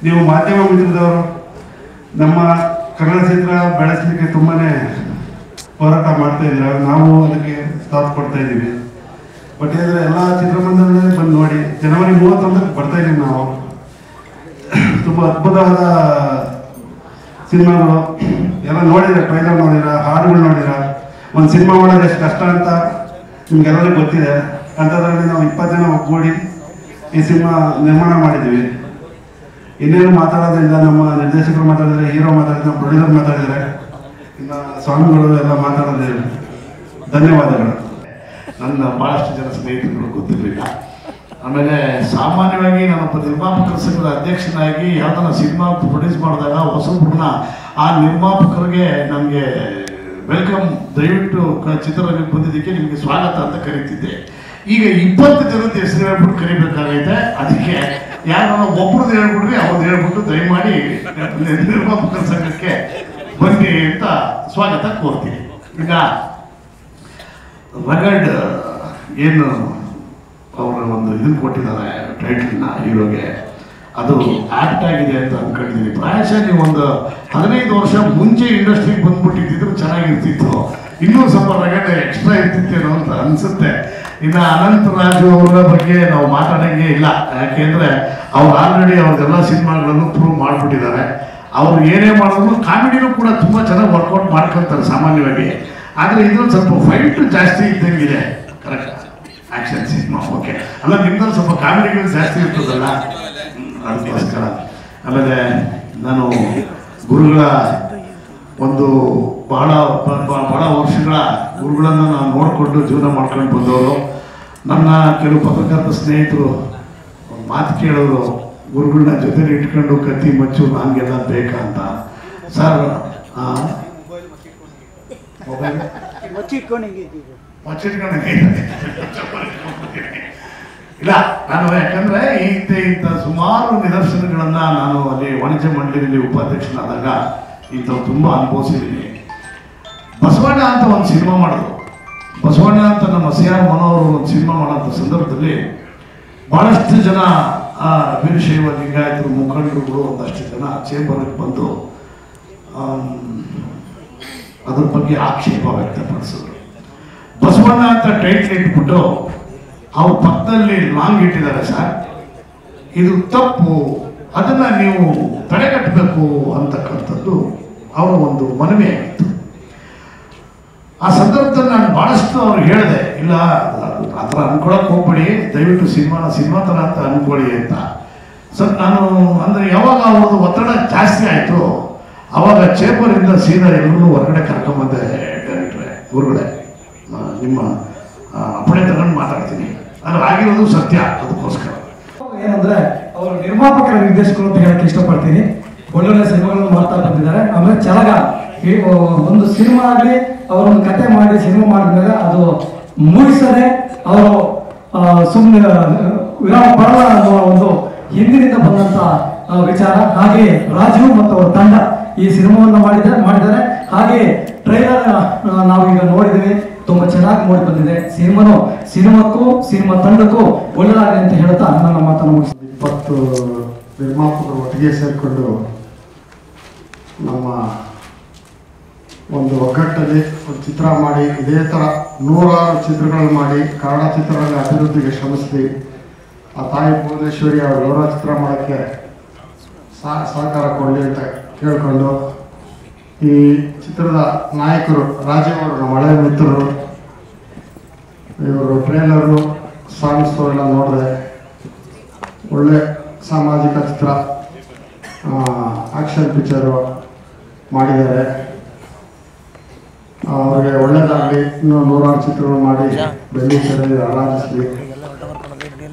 ನೀವು ಮಾಧ್ಯಮ ಮಿತ್ರದವರು ನಮ್ಮ ಕನ್ನಡ ಚಿತ್ರ ಬೆಳೆಸಲಿಕ್ಕೆ ತುಂಬಾ ಹೋರಾಟ ಮಾಡ್ತಾ ಇದ್ದೀರ. ನಾವು ಅದಕ್ಕೆ ಸಾಥ್ ಕೊಡ್ತಾ ಇದ್ದೀವಿ. ಬಟ್ ಹೇಳಿದ್ರೆ ಎಲ್ಲ ಚಿತ್ರಮಂದಿರಗಳೇ ಬಂದು ನೋಡಿ. ಜನವರಿ 31ಕ್ಕೆ ಬರ್ತಾ ಇದ್ದೀವಿ ನಾವು. ತುಂಬ ಅದ್ಭುತವಾದ ಸಿನಿಮಾಗಳು ಎಲ್ಲ ನೋಡಿದ್ರೆ, ಟ್ರೈಲರ್ ನೋಡಿರ, ಹಾಡುಗಳು ನೋಡಿರ. ಒಂದು ಸಿನಿಮಾ ಮಾಡೋದು ಎಷ್ಟು ಕಷ್ಟ ಅಂತ ನಿಮ್ಗೆಲ್ಲರಿಗೂ ಗೊತ್ತಿದೆ. ಅಂಥದ್ರಲ್ಲಿ ನಾವು 20 ಜನ ಒಗ್ಗೂಡಿ ಈ ಸಿನಿಮಾ ನಿರ್ಮಾಣ ಮಾಡಿದ್ದೀವಿ. ಇನ್ನೇನು ಮಾತಾಡೋದ್ರಿಂದ ನಮ್ಮ ನಿರ್ದೇಶಕರು ಮಾತಾಡಿದರೆ, ಹೀರೋ ಮಾತಾಡಿದ್ರೆ, ನಮ್ಮ ಪ್ರೊಡ್ಯೂಸರ್ ಮಾತಾಡಿದರೆ, ಇನ್ನು ಸ್ವಾಮಿಗಳು ಎಲ್ಲ ಮಾತಾಡೋದಿಲ್ಲ. ಧನ್ಯವಾದಗಳು. ನನ್ನ ಭಾಳಷ್ಟು ಜನ ಸ್ನೇಹಿತರುಗಳು ಗೊತ್ತಿರಲಿಲ್ಲ. ಆಮೇಲೆ ಸಾಮಾನ್ಯವಾಗಿ ನಾನೊಬ್ಬ ನಿರ್ಮಾಪಕರ ಸಂಘದ ಅಧ್ಯಕ್ಷನಾಗಿ ಯಾವುದನ್ನ ಸಿನಿಮಾ ಪ್ರೊಡ್ಯೂಸ್ ಮಾಡಿದಾಗ ಹೊಸಬ್ರನ್ನ ಆ ನಿರ್ಮಾಪಕರಿಗೆ ನಮಗೆ ವೆಲ್ಕಮ್, ದಯವಿಟ್ಟು ಚಿತ್ರರಂಗಕ್ಕೆ ಬಂದಿದ್ದಕ್ಕೆ ನಿಮಗೆ ಸ್ವಾಗತ ಅಂತ ಕರೀತಿದ್ದೆ. ಈಗ 20 ಜನದ ಹೆಸರು ಹೇಳ್ಬಿಟ್ಟು ಕರಿಬೇಕಾಗೈತೆ. ಅದಕ್ಕೆ ಯಾರು ಒಬ್ಬರದ್ದು ಹೇಳ್ಬಿಟ್ರಿ ಅವ್ರದ್ದು ಹೇಳ್ಬಿಟ್ಟು ದಯಮಾಡಿ ನಿರ್ಮಾಪಕರ ಸಂಘಕ್ಕೆ ಬನ್ನಿ ಅಂತ ಸ್ವಾಗತ ಕೋರ್ತೀನಿ. ಈಗ ರಗಡ್ ಏನು ಅವರ ಒಂದು ಇದನ್ನು ಕೊಟ್ಟಿದ್ದಾರೆ ಟೈಟಲ್ನ ಹೀರೋಗೆ, ಅದು ಆಕ್ಟ್ ಆಗಿದೆ ಅಂತ ಅನ್ಕೊಂಡಿದ್ದೀನಿ. ಪ್ರಾಯಶಃ ನೀವು ಒಂದು 15 ವರ್ಷ ಮುಂಚೆ ಇಂಡಸ್ಟ್ರಿಗೆ ಬಂದ್ಬಿಟ್ಟಿದ್ರು ಚೆನ್ನಾಗಿರ್ತಿತ್ತು. ಇನ್ನೂ ಸ್ವಲ್ಪ ರಗಡ್ ಎಕ್ಸ್ಟ್ರಾ ಇರ್ತಿತ್ತೇನೋ ಅಂತ ಅನ್ಸುತ್ತೆ. ಇನ್ನು ಅನಂತ ರಾಜು ಅವರ ಬಗ್ಗೆ ನಾವು ಮಾತಾಡೋಂಗೆ ಇಲ್ಲ. ಯಾಕೆಂದರೆ ಅವ್ರು ಆಲ್ರೆಡಿ ಅವ್ರದ್ದೆಲ್ಲ ಸಿನಿಮಾಗಳನ್ನು ಪ್ರೂವ್ ಮಾಡಿಬಿಟ್ಟಿದ್ದಾರೆ. ಅವ್ರು ಏನೇ ಮಾಡಿದ್ರು ಕಾಮಿಡಿನೂ ಕೂಡ ತುಂಬ ಚೆನ್ನಾಗಿ ವರ್ಕೌಟ್ ಮಾಡ್ಕೊತಾರೆ ಸಾಮಾನ್ಯವಾಗಿ. ಆದರೆ ಇದ್ರಲ್ಲಿ ಸ್ವಲ್ಪ ಫೈಟ್ ಜಾಸ್ತಿ ಇದ್ದಂಗಿದೆ. ಕರೆಕ್ಟ್, ಆ್ಯಕ್ಷನ್ ಸಿನಿಮಾ ಓಕೆ ಅಲ್ಲ, ನಿಮ್ದಲ್ಲಿ ಸ್ವಲ್ಪ ಕಾಮಿಡಿಗಳು ಜಾಸ್ತಿ ಇರ್ತದಲ್ಲ, ಅದಕ್ಕೋಸ್ಕರ. ಆಮೇಲೆ ನಾನು ಗುರುಗಳ ಒಂದು ಬಹಳ ವರ್ಷಗಳ ಗುರುಗಳನ್ನು ನಾನು ನೋಡಿಕೊಂಡು ಜೀವನ ಮಾಡ್ಕೊಂಡು ಬಂದವರು. ನನ್ನ ಕೆಲವು ಪತ್ರಕರ್ತ ಸ್ನೇಹಿತರು ಮಾತು ಕೇಳೋರು, ಗುರುಗಳನ್ನ ಜೊತೆಲಿ ಇಟ್ಕೊಂಡು ಕತ್ತಿ ಮಚ್ಚು ನನಗೆಲ್ಲ ಬೇಕಾ ಅಂತ. ಸರ್ ಮೊಬೈಲ್ ಇಲ್ಲ, ನಾನು ಯಾಕಂದ್ರೆ ಇಂಥ ಸುಮಾರು ನಿದರ್ಶನಗಳನ್ನ ನಾನು ಅಲ್ಲಿ ವಾಣಿಜ್ಯ ಮಂಡಳಿಯಲ್ಲಿ ಉಪಾಧ್ಯಕ್ಷನಾದಾಗ ಇಂಥವು ತುಂಬ ಅನುಭವಿಸಿದ್ದೀನಿ. ಬಸವಣ್ಣ ಅಂತ ಒಂದು ಸಿನಿಮಾ ಮಾಡಿದ್ರು. ಬಸವಣ್ಣ ಅಂತ ನಮ್ಮ ಸಿ.ಆರ್. ಮನೋಹರ್ ಒಂದು ಸಿನಿಮಾ ಮಾಡೋಂಥ ಸಂದರ್ಭದಲ್ಲಿ ಬಹಳಷ್ಟು ಜನ ವೀರಶೈವ ಲಿಂಗಾಯತರು ಮುಖಂಡರುಗಳು ಒಂದಷ್ಟು ಜನ ಚೇಂಬರ್ಗೆ ಬಂದು ಅದ್ರ ಬಗ್ಗೆ ಆಕ್ಷೇಪ ವ್ಯಕ್ತಪಡಿಸಿದ್ರು. ಬಸವಣ್ಣ ಅಂತ ಟೈಟ್ಲ್ ಇಟ್ಬಿಟ್ಟು ಅವ್ರ ಪಕ್ಕದಲ್ಲಿ ಲಾಂಗ್ ಇಟ್ಟಿದ್ದಾರೆ. ಸರ್, ಇದು ತಪ್ಪು, ಅದನ್ನ ನೀವು ತಡೆಗಟ್ಟಬೇಕು ಅಂತಕ್ಕಂಥದ್ದು ಅವರ ಒಂದು ಮನವಿ ಆಗಿತ್ತು. ಆ ಸಂದರ್ಭದಲ್ಲಿ ನಾನು ಬಹಳಷ್ಟು ಅವ್ರಿಗೆ ಹೇಳಿದೆ, ಇಲ್ಲ ಆ ಥರ ಅನ್ಕೊಳಕ್ ಹೋಗ್ಬೇಡಿ, ದಯವಿಟ್ಟು ಸಿನಿಮಾ ಥರ ಅಂತ ಅನ್ಕೊಳ್ಳಿ ಅಂತ. ನಾನು ಅಂದರೆ ಯಾವಾಗ ಅವ್ರದ್ದು ಒತ್ತಡ ಜಾಸ್ತಿ ಆಯಿತು ಆವಾಗ ಚೇಂಬರಿಂದ ಸೀದಾ ಎಲ್ಲರೂ ಹೊರಗಡೆ ಕರ್ಕೊಂಬಂದೆ ಡೈರೆಕ್ಟ್ರೆ ಹೊರಗಡೆ ನಿಮ್ಮ ಅಪ್ಪಣೆ ತಗೊಂಡು ಮಾತಾಡ್ತೀನಿ ಅದು ಆಗಿರೋದು ಸತ್ಯ. ಅದಕ್ಕೋಸ್ಕರ ಏನಂದ್ರೆ ಅವರು ನಿರ್ಮಾಪಕರ ನಿರ್ದೇಶಕರು ಅಂತ ಹೇಳಕ್ಕೆ ಇಷ್ಟಪಡ್ತೀನಿ. ಒಳ್ಳೊಳ್ಳೆ ಸಿನಿಮಾಗಳನ್ನು ಮಾಡ್ತಾ ಬಂದಿದ್ದಾರೆ. ಆಮೇಲೆ ಛಲಗ ಒಂದು ಸಿನಿಮಾ ಆಗಲಿ ಅವರೊಂದು ಕತೆ ಮಾಡಿ ಸಿನಿಮಾ ಮಾಡಿದ್ಮೇಲೆ ಅದು ಮುಗಿಸದೆ ಅವರು ಸುಮ್ಮನೆ ವಿರಾಮ ಪಡಲ ಅನ್ನುವ ಒಂದು ಹಿಂದಿನಿಂದ ಬಂದಂತ ವಿಚಾರ. ಹಾಗೆ ರಾಜು ಮತ್ತು ಅವರ ತಂಡ ಈ ಸಿನಿಮಾವನ್ನು ಮಾಡಿದ್ದಾರೆ. ಹಾಗೆ ಟ್ರೈಲರ್ ನಾವೀಗ ನೋಡಿದ್ದೀವಿ, ತುಂಬಾ ಚೆನ್ನಾಗಿ ಮೂಡಿ ಬಂದಿದೆ. ಸಿನಿಮಾಕ್ಕೂ ಸಿನಿಮಾ ತಂಡಕ್ಕೂ ಒಳ್ಳೆಯದಾಗಲಿ ಅಂತ ಹೇಳ್ತಾ ನನ್ನ ಮಾತನ್ನು ಮುಗಿಸ್ತೀನಿ. 20 ನಿರ್ಮಾಪಕರು ಒಟ್ಟಿಗೆ ಸೇರಿಕೊಂಡು ನಮ್ಮ ಒಂದು ಒಗ್ಗಟ್ಟಲ್ಲಿ ಒಂದು ಚಿತ್ರ ಮಾಡಿ ಇದೇ ಥರ 100 ಚಿತ್ರಗಳನ್ನು ಮಾಡಿ ಕನ್ನಡ ಚಿತ್ರರಂಗ ಅಭಿವೃದ್ಧಿಗೆ ಶ್ರಮಿಸಿದ್ವಿ. ಆ ತಾಯಿ ಭುವನೇಶ್ವರಿ ಅವರು 100 ಚಿತ್ರ ಮಾಡೋಕ್ಕೆ ಸಹಕಾರ ಕೊಡಲಿ ಅಂತ ಕೇಳಿಕೊಂಡು ಈ ಚಿತ್ರದ ನಾಯಕರು ರಾಜೀವ್ ಅವರು ನಮ್ಮ ಹಳೆಯ ಮಿತ್ರರು, ಇವರು ಟ್ರೇಲರು ಸಾಂಗ್ಸು ಎಲ್ಲ ನೋಡಿದೆ. ಒಳ್ಳೆ ಸಾಮಾಜಿಕ ಚಿತ್ರ, ಆಕ್ಷನ್ ಪಿಕ್ಚರು ಮಾಡಿದ್ದಾರೆ. ಅವ್ರಿಗೆ ಒಳ್ಳೇದಾಗಲಿ, ಇನ್ನೂ 100 ಚಿತ್ರಗಳು ಮಾಡಿ ಬೆಳ್ಳಿ ತೆರೆ ಆರಾಧಿಸಲಿ.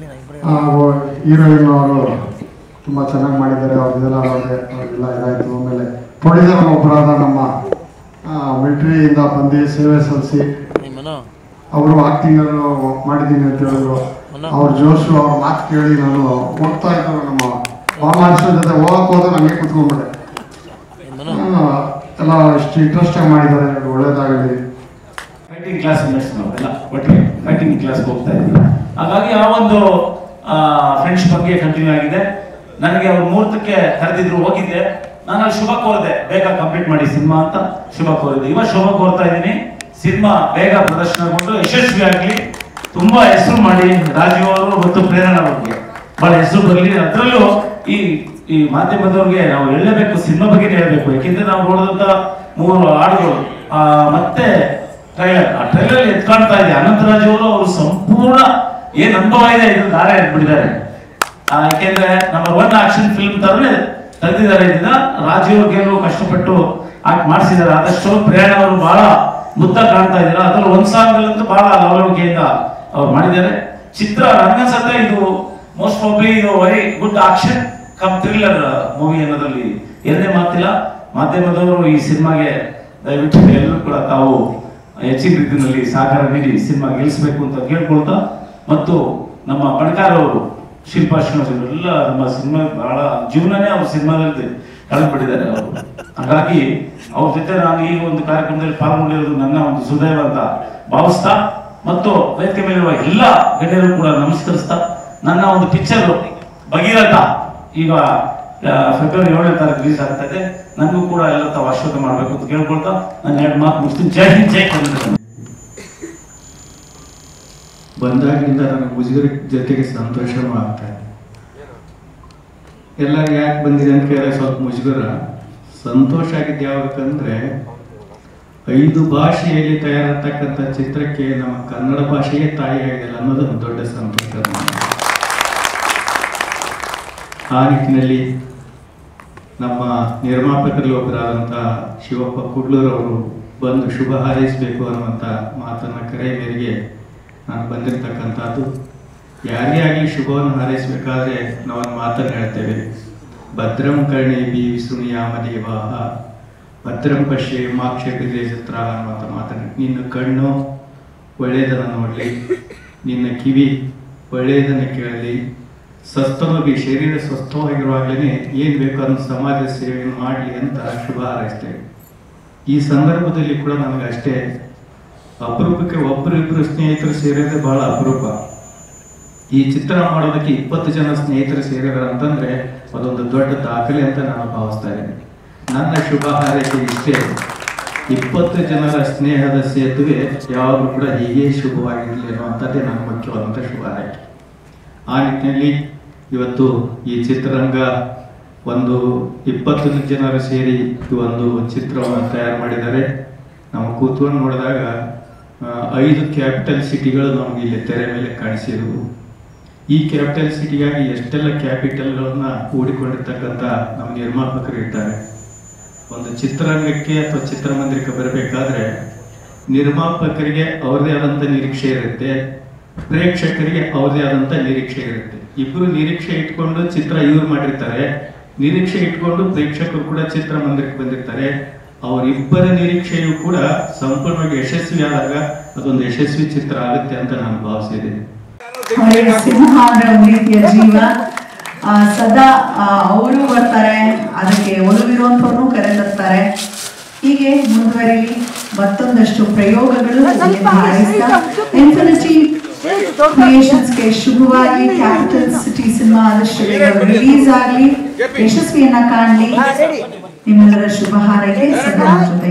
ಹೀರೋಯಿನ್ ಅವರು ತುಂಬ ಚೆನ್ನಾಗಿ ಮಾಡಿದ್ದಾರೆ. ಅವ್ರಿಗೆಲ್ಲ ಅವ್ರಿಗೆಲ್ಲ ಇದಾಯಿತು. ಆಮೇಲೆ ಪ್ರೊಡ್ಯೂಸರ್ ಒಬ್ಬರಾದ ನಮ್ಮ ಮಿಲಿಟ್ರಿಯಿಂದ ಬಂದು ಸೇವೆ ಸಲ್ಲಿಸಿ ಅವರು ಆಕ್ಟಿಂಗನ್ನು ಮಾಡಿದ್ದೀನಿ ಅಂತ ಹೇಳಿದ್ರು. ಅವ್ರ ಜೋಶು ಅವ್ರ ಮಾತು ಕೇಳಿ ನಾನು ಹೋಗ್ತಾ ಇದ್ರು. ನಮ್ಮ ಬಾಮಾಡಿಸೋ ಜೊತೆ ಹೋಗಕ್ಕೆ ಹೋದ್ರೆ ನನಗೆ ಕುತ್ಕೊಂಡ್ಬಿಟ್ಟೆ. ಎಲ್ಲ ಇಷ್ಟು ಇಂಟ್ರೆಸ್ಟಾಗಿ ಮಾಡಿದ್ದಾರೆ. ಒಳ್ಳೇದಾಗಲಿ. ಫೈಟಿಂಗ್ ಕ್ಲಾಸ್ ನಾವೆಲ್ಲ ಒಟ್ಟಿಗೆ ಫೈಟಿಂಗ್ ಕ್ಲಾಸ್ಗೆ ಹೋಗ್ತಾ ಇದ್ವಿ. ಹಾಗಾಗಿ ಆ ಒಂದು ಫ್ರೆಂಡ್ಶಿಪ್ ಬಗ್ಗೆ ಕಂಟಿನ್ಯೂ ಆಗಿದೆ. ನನಗೆ ಅವ್ರು ಮುಹೂರ್ತಕ್ಕೆ ಕರೆದಿದ್ರು, ಹೋಗಿದ್ದೆ. ನಾನು ಅಲ್ಲಿ ಶುಭ ಕೋರಿದೆ, ಬೇಗ ಕಂಪ್ಲೀಟ್ ಮಾಡಿ ಸಿನಿಮಾ ಅಂತ ಶುಭ ಕೋರಿದೆ. ಇವಾಗ ಶುಭ ಕೋರ್ತಾ ಇದ್ದೀನಿ, ಸಿನಿಮಾ ಬೇಗ ಪ್ರದರ್ಶನಗೊಂಡು ಯಶಸ್ವಿ ಆಗಲಿ. ತುಂಬಾ ಹೆಸರು ಮಾಡಿ ರಾಜೀವ್ ಅವರು ಮತ್ತು ಪ್ರೇರಣಾ ಅವ್ರಿಗೆ ಬಹಳ ಹೆಸರು ಬರಲಿ. ಅದರಲ್ಲೂ ಈ ಮಾಧ್ಯಮದವ್ರಿಗೆ ನಾವು ಹೇಳಲೇಬೇಕು, ಸಿನಿಮಾ ಬಗ್ಗೆ ಹೇಳಬೇಕು. ಯಾಕೆಂದ್ರೆ ನಾವು ನೋಡಿದಂತ 3 ಹಾಡುಗಳು ಮತ್ತೆ ಟ್ರೈಲರ್, ಆ ಟ್ರೈಲರ್ ಎತ್ಕಾಣ್ತಾ ಇದೆ. ಅನಂತರಾಜ್ ಅವರು ಸಂಪೂರ್ಣ ಏನ್ ಅನುಭವ ಇದೆ ಇದು ದಾರ ಎತ್ಬಿಟ್ಟಿದ್ದಾರೆ. ಯಾಕೆಂದ್ರೆ ನಂಬರ್ 1 ಆಕ್ಷನ್ ಫಿಲ್ಮ್ ತರನೇ ತೆಗೆದಿದ್ದಾರೆ. ಇದನ್ನ ರಾಜೀವ್ ಅವ್ರಿಗೆಲ್ಲರೂ ಕಷ್ಟಪಟ್ಟು ಆಕ್ಟ್ ಮಾಡಿಸಿದ್ದಾರೆ. ಆದಷ್ಟು ಪ್ರೇರಣಾ ಅವರು ಬಹಳ ಮುದ್ದ ಕಾಣ್ತಾ ಇದ್ದಾರೆ. ಅದ್ರಲ್ಲಿ ಒಂದು ಸಾಂಗ್ಗಳಂತೂ ಬಹಳ ಲವಲವಿಕೆಯಿಂದ ಅವ್ರು ಮಾಡಿದ್ದಾರೆ. ಚಿತ್ರ ನನಗನ್ಸುತ್ತೆ ಇದು ಮೋಸ್ಟ್ ಪ್ರಾಬ್ಲಿ ಇದು very good action come thriller movie ಅನ್ನೋದ್ರಲ್ಲಿ ಎರಡನೇ ಮಾತಿಲ್ಲ. ಮಾಧ್ಯಮದವರು ಈ ಸಿನಿಮಾಗೆ ದಯವಿಟ್ಟು ಎಲ್ಲರೂ ಕೂಡ ತಾವು ಹೆಚ್ಚಿನ ರೀತಿಯಲ್ಲಿ ಸಹಕಾರ ನೀಡಿ ಸಿನಿಮಾ ಗೆಲ್ಲಿಸಬೇಕು ಅಂತ ಕೇಳ್ಕೊಳ್ತಾ, ಮತ್ತು ನಮ್ಮ ಬಣಕಾರ್ ಅವರು, ಶಿಲ್ಪಾ ಶ್ರೀನಿವಾಸ್ ಎಲ್ಲ ನಮ್ಮ ಸಿನಿಮಾ ಬಹಳ ಜೀವನನೇ ಅವ್ರ ಸಿನಿಮಾದಲ್ಲಿ ಕಳೆದ್ಬಿಟ್ಟಿದ್ದಾರೆ ಅವರು. ಹಾಗಾಗಿ ಅವ್ರ ಜೊತೆ ನಾನು ಈ ಒಂದು ಕಾರ್ಯಕ್ರಮದಲ್ಲಿ ಪಾಲ್ಗೊಂಡಿರೋದು ನನ್ನ ಒಂದು ಸುದೈವ ಅಂತ ಭಾವಿಸ್ತಾ, ಮತ್ತು ವೇದಿಕೆ ಮೇಲಿರುವ ಎಲ್ಲ ಗಣ್ಯರು ಕೂಡ ನಮಸ್ಕರಿಸ್ತಾ, ನನ್ನ ಒಂದು ಪಿಕ್ಚರ್ ಭಗೀರಥ ಈಗ ಫೆಬ್ರವರಿ 7ನೇ ತಾರೀಕು ರಿಲೀಸ್ ಆಗ್ತಾ ಇದೆ. ನನಗೂ ಕೂಡ ಎಲ್ಲ ತಾವು ಆಶೀರ್ವಾದ ಮಾಡಬೇಕು ಅಂತ ಕೇಳ್ಕೊಳ್ತಾ ನಾನು 2 ಮಾತು ಮುಗಿಸ್ತೀನಿ. ಜೈ ಹಿಂದ್, ಜೈ ಕನ್ನಡ. ಬಂದಾಗಿನಿಂದ ನನಗೆ ಮುಜುಗರ ಜೊತೆಗೆ ಸಂತೋಷವೂ ಆಗ್ತಾ ಇದೆ. ಎಲ್ಲ ಯಾಕೆ ಬಂದಿದೆ ಅಂತ ಕೇಳಿದ್ರೆ ಸ್ವಲ್ಪ ಮುಜುಗರ. ಸಂತೋಷ ಆಗಿದ್ದು ಯಾವಾಗಂದ್ರೆ 5 ಭಾಷೆಯಲ್ಲಿ ತಯಾರಾಗ್ತಕ್ಕಂಥ ಚಿತ್ರಕ್ಕೆ ನಮ್ಮ ಕನ್ನಡ ಭಾಷೆಯೇ ತಾಯಿಯಾಗಿಲ್ಲ ಅನ್ನೋದೊಂದು ದೊಡ್ಡ ಸಂತೋಷ. ಆ ನಿಟ್ಟಿನಲ್ಲಿ ನಮ್ಮ ನಿರ್ಮಾಪಕರಲ್ಲಿ ಒಬ್ಬರಾದಂಥ ಶಿವಪ್ಪ ಕುಡ್ಲೂರವರು ಬಂದು ಶುಭ ಹಾರೈಸಬೇಕು ಅನ್ನುವಂಥ ಮಾತನ್ನು ಕರೆ ಮೇರೆಗೆ ನಾನು ಬಂದಿರತಕ್ಕಂಥದ್ದು. ಯಾರೇ ಆಗಲಿ ಶುಭವನ್ನು ಹಾರೈಸಬೇಕಾದ್ರೆ ನಾವೊಂದು ಮಾತನ್ನು ಹೇಳ್ತೇವೆ, ಭದ್ರಂ ಕರ್ಣೇಭಿ ವಿಷ್ಣುಯಾಮದೇವಾಹ ಭದ್ರಂ ಪಶ್ಯೆ ಮಾಕ್ಷೇಪಿದ್ರೆ ಚಿತ್ರ ಅನ್ನುವಂಥ ಮಾತನ್ನು. ನಿನ್ನ ಕಣ್ಣು ಒಳ್ಳೆಯದನ್ನು ನೋಡಲಿ, ನಿನ್ನ ಕಿವಿ ಒಳ್ಳೆಯದನ್ನು ಕೇಳಲಿ, ಸ್ವಸ್ಥವಾಗಿ ಶರೀರ ಸ್ವಸ್ಥವಾಗಿರುವಾಗಲೇ ಏನು ಬೇಕು ಅನ್ನೋ ಸಮಾಜ ಸೇವೆಯನ್ನು ಮಾಡಲಿ ಅಂತ ಶುಭ ಹಾರೈಸ್ತೇವೆ. ಈ ಸಂದರ್ಭದಲ್ಲಿ ಕೂಡ ನನಗೆ ಅಷ್ಟೇ ಅಪರೂಪಕ್ಕೆ ಒಬ್ಬರಿಬ್ಬರು ಸ್ನೇಹಿತರು ಸೇರೋದೇ ಬಹಳ ಅಪರೂಪ. ಈ ಚಿತ್ರ ಮಾಡೋದಕ್ಕೆ 20 ಜನ ಸ್ನೇಹಿತರು ಸೇರಿದಾರೆ ಅಂತಂದ್ರೆ ಅದೊಂದು ದೊಡ್ಡ ದಾಖಲೆ ಅಂತ ನಾನು ಭಾವಿಸ್ತಾ ಇದ್ದೀನಿ. ನನ್ನ ಶುಭ ಹಾರೈಕೆ ಇಷ್ಟೇ, 20 ಜನರ ಸ್ನೇಹದ ಸೇತುವೆ ಯಾವಾಗಲೂ ಕೂಡ ಹೀಗೆ ಶುಭವಾಗಿರಲಿ ಅನ್ನುವಂಥದ್ದೇ ನನ್ನ ಮುಖ್ಯವಾದಂಥ ಶುಭ ಹಾರೈಕೆ. ಆ ನಿಟ್ಟಿನಲ್ಲಿ ಇವತ್ತು ಈ ಚಿತ್ರರಂಗ ಒಂದು 20 ಜನರು ಸೇರಿ ಒಂದು ಚಿತ್ರವನ್ನು ತಯಾರು ಮಾಡಿದ್ದಾರೆ. ನಾವು ಕೂತ್ಕೊಂಡು ನೋಡಿದಾಗ 5 ಕ್ಯಾಪಿಟಲ್ ಸಿಟಿಗಳು ನಮಗೆ ಇಲ್ಲಿ ತೆರೆ ಮೇಲೆ ಕಾಣಿಸಿದವು. ಈ ಕ್ಯಾಪಿಟಲ್ ಸಿಟಿಗಾಗಿ ಎಷ್ಟೆಲ್ಲ ಕ್ಯಾಪಿಟಲ್ಗಳನ್ನ ಹೂಡಿಕೊಂಡಿರ್ತಕ್ಕಂಥ ನಮ್ಮ ನಿರ್ಮಾಪಕರು ಇರ್ತಾರೆ. ಒಂದು ಚಿತ್ರರಂಗಕ್ಕೆ ಅಥವಾ ಚಿತ್ರಮಂದಿರಕ್ಕೆ ಬರಬೇಕಾದ್ರೆ ನಿರ್ಮಾಪಕರಿಗೆ ಅವ್ರದೇ ಆದಂಥ ನಿರೀಕ್ಷೆ ಇರುತ್ತೆ, ಪ್ರೇಕ್ಷಕರಿಗೆ ಅವ್ರದೇ ಆದಂಥ ನಿರೀಕ್ಷೆ ಇರುತ್ತೆ. ಇಬ್ಬರು ನಿರೀಕ್ಷೆ ಇಟ್ಕೊಂಡು ಚಿತ್ರ ಇವ್ರು ಮಾಡಿರ್ತಾರೆ, ನಿರೀಕ್ಷೆ ಇಟ್ಕೊಂಡು ಪ್ರೇಕ್ಷಕರು ಕೂಡ ಚಿತ್ರಮಂದಿರಕ್ಕೆ ಬಂದಿರ್ತಾರೆ. ಅವರಿಬ್ಬರ ನಿರೀಕ್ಷೆಯು ಕೂಡ ಸಂಪೂರ್ಣವಾಗಿ ಯಶಸ್ವಿಯಾದಾಗ ಅದೊಂದು ಯಶಸ್ವಿ ಚಿತ್ರ ಆಗುತ್ತೆ ಅಂತ ನಾನು ಭಾವಿಸಿದ್ದೇನೆ. ಸಿಂಹ ಅಂದ್ರೆ ಒಂದು ರೀತಿಯ ಜೀವ, ಸದಾ ಅವರು ಬರ್ತಾರೆ, ಅದಕ್ಕೆ ಒಲವಿರುವಂತವ್ರನ್ನು ಕರೆತರ್ತಾರೆ. ಹೀಗೆ ಮುಂದುವರಿಲಿ ಮತ್ತೊಂದಷ್ಟು ಪ್ರಯೋಗಗಳು. ಇನ್ಫಿನಿಟಿ ಕ್ರಿಯೇಷನ್ಸ್ಗೆ ಶುಭವಾಗಿ ಕ್ಯಾಪಿಟಲ್ ಸಿಟಿ ಸಿನಿಮಾ ಆದಷ್ಟು ಬೇಗ ರಿಲೀಸ್ ಆಗಲಿ, ಯಶಸ್ವಿಯನ್ನ ಕಾಣಲಿ. ನಿಮ್ಮೆಲ್ಲರ ಶುಭ ಹಾರೈಕೆ ಸದಾ ಜೊತೆ.